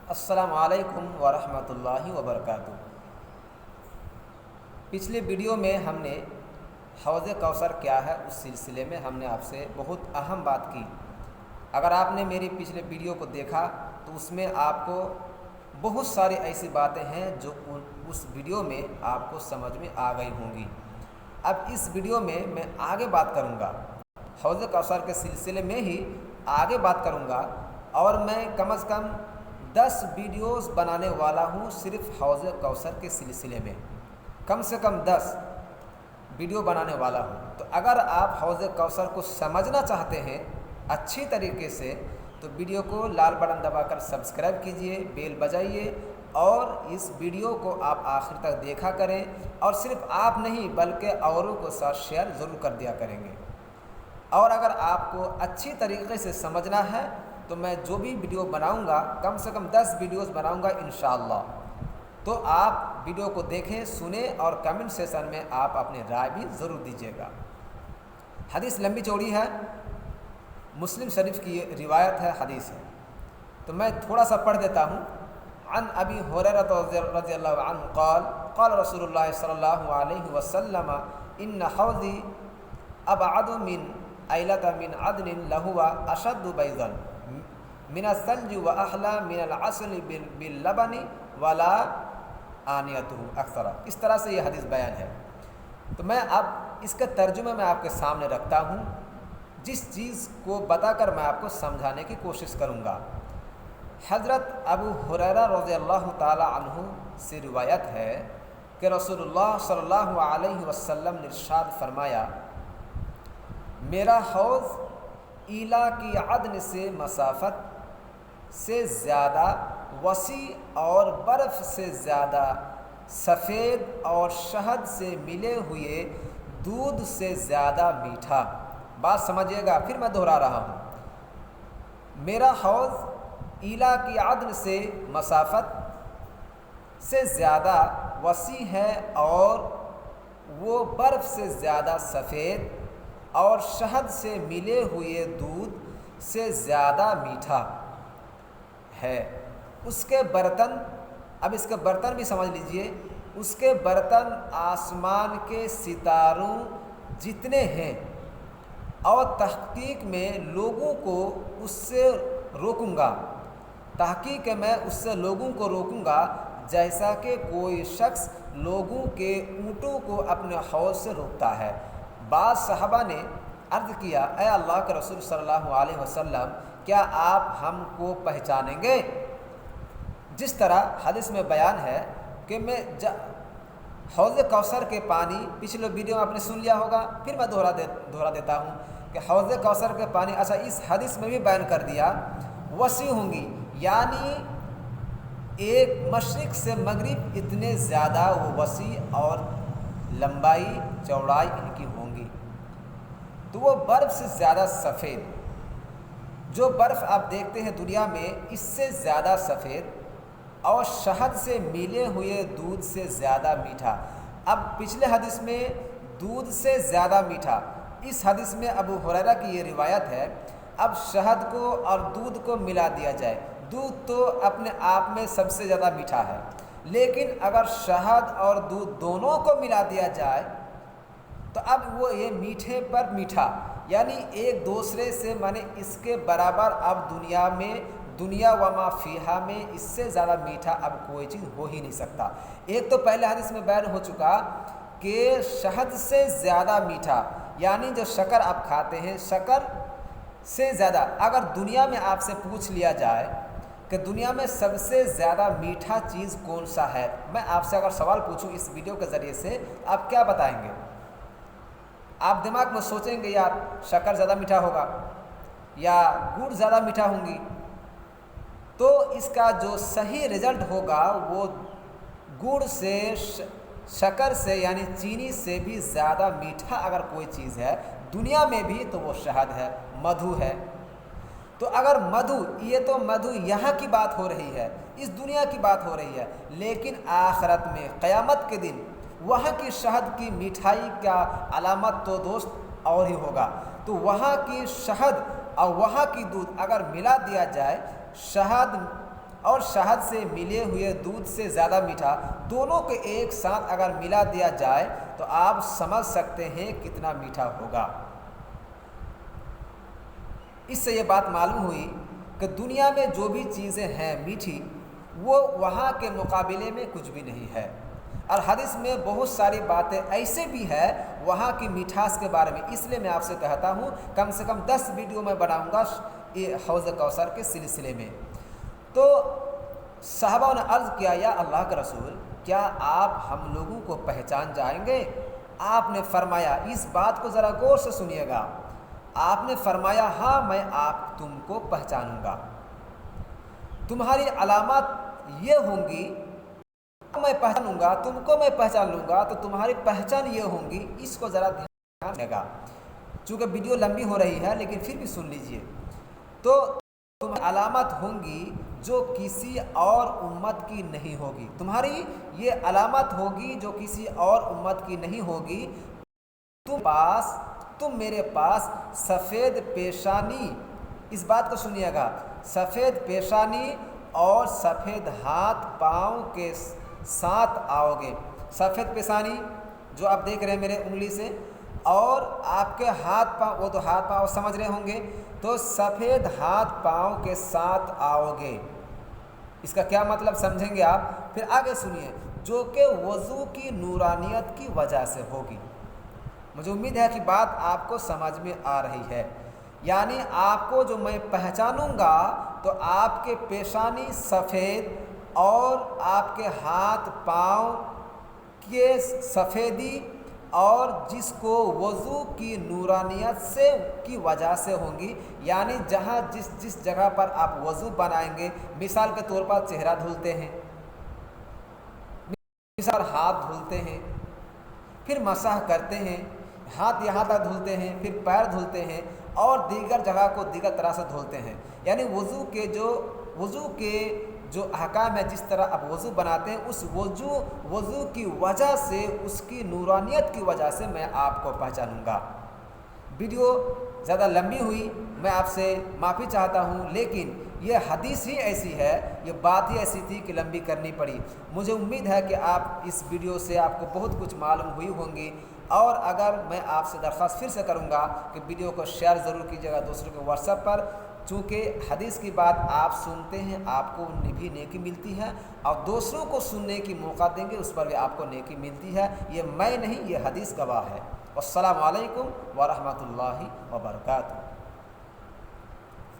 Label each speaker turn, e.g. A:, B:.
A: السلام علیکم ورحمۃ اللہ وبرکاتہ۔ پچھلے ویڈیو میں ہم نے حوض کوثر کیا ہے اس سلسلے میں ہم نے آپ سے بہت اہم بات کی۔ اگر آپ نے میری پچھلے ویڈیو کو دیکھا تو اس میں آپ کو بہت ساری ایسی باتیں ہیں جو اس ویڈیو میں آپ کو سمجھ میں آ گئی ہوں گی۔ اب اس ویڈیو میں آگے بات کروں گا، حوض کوثر کے سلسلے میں ہی آگے بات کروں گا، اور میں کم از کم 10 ویڈیوز بنانے والا ہوں صرف حوض کوثر کے سلسلے میں، کم سے کم 10 ویڈیو بنانے والا ہوں۔ تو اگر آپ حوض کوثر کو سمجھنا چاہتے ہیں اچھی طریقے سے تو ویڈیو کو لال بٹن دبا کر سبسکرائب کیجئے، بیل بجائیے، اور اس ویڈیو کو آپ آخر تک دیکھا کریں، اور صرف آپ نہیں بلکہ اوروں کو ساتھ شیئر ضرور کر دیا کریں گے۔ اور اگر آپ کو اچھی طریقے سے سمجھنا ہے تو میں جو بھی ویڈیو بناؤں گا کم سے کم 10 ویڈیوز بناؤں گا انشاءاللہ، تو آپ ویڈیو کو دیکھیں، سنیں، اور کمنٹ سیکشن میں آپ اپنی رائے بھی ضرور دیجیے گا۔ حدیث لمبی چوڑی ہے، مسلم شریف کی روایت ہے، حدیث ہے، تو میں تھوڑا سا پڑھ دیتا ہوں۔ عن ابی ہریرہ رضی اللہ عنہ قال قال رسول اللہ صلی اللہ علیہ وسلم ان حوضی ابعد من ایلۃ من عدن لہو اشد بیضا من الثلج واحلی من العسل باللبن ولا آنیتہ اکثر۔ اس طرح سے یہ حدیث بیان ہے۔ تو میں اب اس کے ترجمے میں آپ کے سامنے رکھتا ہوں، جس چیز کو بتا کر میں آپ کو سمجھانے کی کوشش کروں گا۔ حضرت ابو ہریرہ رضی اللہ تعالی عنہ سے روایت ہے کہ رسول اللہ صلی اللہ علیہ وسلم نے ارشاد فرمایا، میرا حوض ایلا کی عدن سے مسافت سے زیادہ وسیع اور برف سے زیادہ سفید اور شہد سے ملے ہوئے دودھ سے زیادہ میٹھا۔ بات سمجھیے گا، پھر میں دہرا رہا ہوں۔ میرا حوض ایلا کی عدن سے مسافت سے زیادہ وسیع ہے اور وہ برف سے زیادہ سفید اور شہد سے ملے ہوئے دودھ سے زیادہ میٹھا ہے۔ اس کے برتن، اب اس کے برتن بھی سمجھ لیجئے، اس کے برتن آسمان کے ستاروں جتنے ہیں، اور تحقیق میں لوگوں کو اس سے روکوں گا، تحقیق میں اس سے لوگوں کو روکوں گا جیسا کہ کوئی شخص لوگوں کے اونٹوں کو اپنے حوض سے روکتا ہے۔ بعض صحابہ نے عرض کیا، اے اللہ کے رسول صلی اللہ علیہ وسلم، کیا آپ ہم کو پہچانیں گے؟ جس طرح حدیث میں بیان ہے کہ میں حوض کوثر کے پانی، پچھلے ویڈیو میں آپ نے سن لیا ہوگا، پھر میں دہرا دیتا ہوں کہ حوض کوثر کے پانی، اچھا اس حدیث میں بھی بیان کر دیا، وسیع ہوں گی، یعنی ایک مشرق سے مغرب اتنے زیادہ وہ وسیع اور لمبائی چوڑائی ان کی ہوں گی۔ تو وہ برف سے زیادہ سفید، جو برف آپ دیکھتے ہیں دنیا میں اس سے زیادہ سفید، اور شہد سے ملے ہوئے دودھ سے زیادہ میٹھا۔ اب پچھلے حدیث میں دودھ سے زیادہ میٹھا، اس حدیث میں ابو ہریرہ کی یہ روایت ہے۔ اب شہد کو اور دودھ کو ملا دیا جائے، دودھ تو اپنے آپ میں سب سے زیادہ میٹھا ہے، لیکن اگر شہد اور دودھ دونوں کو ملا دیا جائے تو اب وہ یہ میٹھے پر میٹھا، یعنی ایک دوسرے سے مانے اس کے برابر اب دنیا میں، دنیا وما فیہا میں اس سے زیادہ میٹھا اب کوئی چیز ہو ہی نہیں سکتا۔ ایک تو پہلے حدیث میں بیان ہو چکا کہ شہد سے زیادہ میٹھا، یعنی جو شکر آپ کھاتے ہیں، شکر سے زیادہ، اگر دنیا میں آپ سے پوچھ لیا جائے کہ دنیا میں سب سے زیادہ میٹھا چیز کون سا ہے، میں آپ سے اگر سوال پوچھوں اس ویڈیو کے ذریعے سے، آپ کیا بتائیں گے؟ آپ دماغ میں سوچیں گے یار شکر زیادہ میٹھا ہوگا یا گڑ زیادہ میٹھا ہوں گی، تو اس کا جو صحیح رزلٹ ہوگا وہ گڑ سے، شکر سے یعنی چینی سے بھی زیادہ میٹھا اگر کوئی چیز ہے دنیا میں بھی تو وہ شہد ہے، مدھو ہے۔ تو اگر مدھو، یہ تو مدھو یہاں کی بات ہو رہی ہے، اس دنیا کی بات ہو رہی ہے، لیکن آخرت میں قیامت کے دن وہاں کی شہد کی میٹھائی کا علامت تو دوست اور ہی ہوگا۔ تو وہاں کی شہد اور وہاں کی دودھ اگر ملا دیا جائے، شہد اور شہد سے ملے ہوئے دودھ سے زیادہ میٹھا، دونوں کے ایک ساتھ اگر ملا دیا جائے تو آپ سمجھ سکتے ہیں کتنا میٹھا ہوگا۔ اس سے یہ بات معلوم ہوئی کہ دنیا میں جو بھی چیزیں ہیں میٹھی، وہ وہاں کے مقابلے میں کچھ بھی نہیں ہے۔ اور حدیث میں بہت ساری باتیں ایسے بھی ہے وہاں کی میٹھاس کے بارے میں، اس لیے میں آپ سے کہتا ہوں کم سے کم 10 ویڈیو میں بناؤں گا یہ حوض کوثر کے سلسلے میں۔ تو صحابہ نے عرض کیا یا اللہ کے رسول، کیا آپ ہم لوگوں کو پہچان جائیں گے؟ آپ نے فرمایا، اس بات کو ذرا غور سے سنیے گا، آپ نے فرمایا ہاں میں تم کو پہچانوں گا، تمہاری علامات یہ ہوں گی، میں پہچانوں گا، تم کو میں پہچان لوں گا، تو تمہاری پہچان یہ ہوں گی، اس کو ذرا دھیان دے گا، چونکہ ویڈیو لمبی ہو رہی ہے لیکن پھر بھی سن لیجئے۔ تو تمہاری علامت ہوں گی جو کسی اور امت کی نہیں ہوگی، تمہاری یہ علامت ہوگی جو کسی اور امت کی نہیں ہوگی۔ تم میرے پاس سفید پیشانی، اس بات کو سنیے گا، سفید پیشانی اور سفید ہاتھ پاؤں کے ساتھ آؤ گے۔ سفید پیشانی جو آپ دیکھ رہے ہیں میرے انگلی سے، اور آپ کے ہاتھ پاؤں، وہ تو ہاتھ پاؤں سمجھ رہے ہوں گے، تو سفید ہاتھ پاؤں کے ساتھ آؤ گے۔ اس کا کیا مطلب سمجھیں گے آپ؟ پھر آگے سنیے، جو کہ وضو کی نورانیت کی وجہ سے ہوگی۔ مجھے امید ہے کہ بات آپ کو سمجھ میں آ رہی ہے، یعنی آپ کو جو میں پہچانوں گا تو آپ کے پیشانی سفید اور آپ کے ہاتھ پاؤں کے سفیدی، اور جس کو وضو کی نورانیت سے کی وجہ سے ہوں گی، یعنی جہاں جس جگہ پر آپ وضو بنائیں گے، مثال کے طور پر چہرہ دھلتے ہیں، مثال ہاتھ دھلتے ہیں، پھر مسح کرتے ہیں، ہاتھ یہاں تک دھلتے ہیں، پھر پیر دھلتے ہیں، اور دیگر جگہ کو دیگر طرح سے دھلتے ہیں، یعنی وضو کے جو احکام ہے، جس طرح آپ وضو بناتے ہیں، اس وضو کی وجہ سے، اس کی نورانیت کی وجہ سے میں آپ کو پہچانوں گا۔ ویڈیو زیادہ لمبی ہوئی، میں آپ سے معافی چاہتا ہوں، لیکن یہ حدیث ہی ایسی ہے، یہ بات ہی ایسی تھی کہ لمبی کرنی پڑی۔ مجھے امید ہے کہ آپ اس ویڈیو سے آپ کو بہت کچھ معلوم ہوئی ہوں گی، اور اگر میں آپ سے درخواست پھر سے کروں گا کہ ویڈیو کو شیئر ضرور کیجیے گا دوسروں کے واٹس ایپ پر، چونکہ حدیث کی بات آپ سنتے ہیں، آپ کو بھی نیکی ملتی ہے، اور دوسروں کو سننے کی موقع دیں گے، اس پر بھی آپ کو نیکی ملتی ہے۔ یہ میں نہیں، یہ حدیث گواہ ہے۔ والسلام علیکم ورحمۃ اللہ وبرکاتہ۔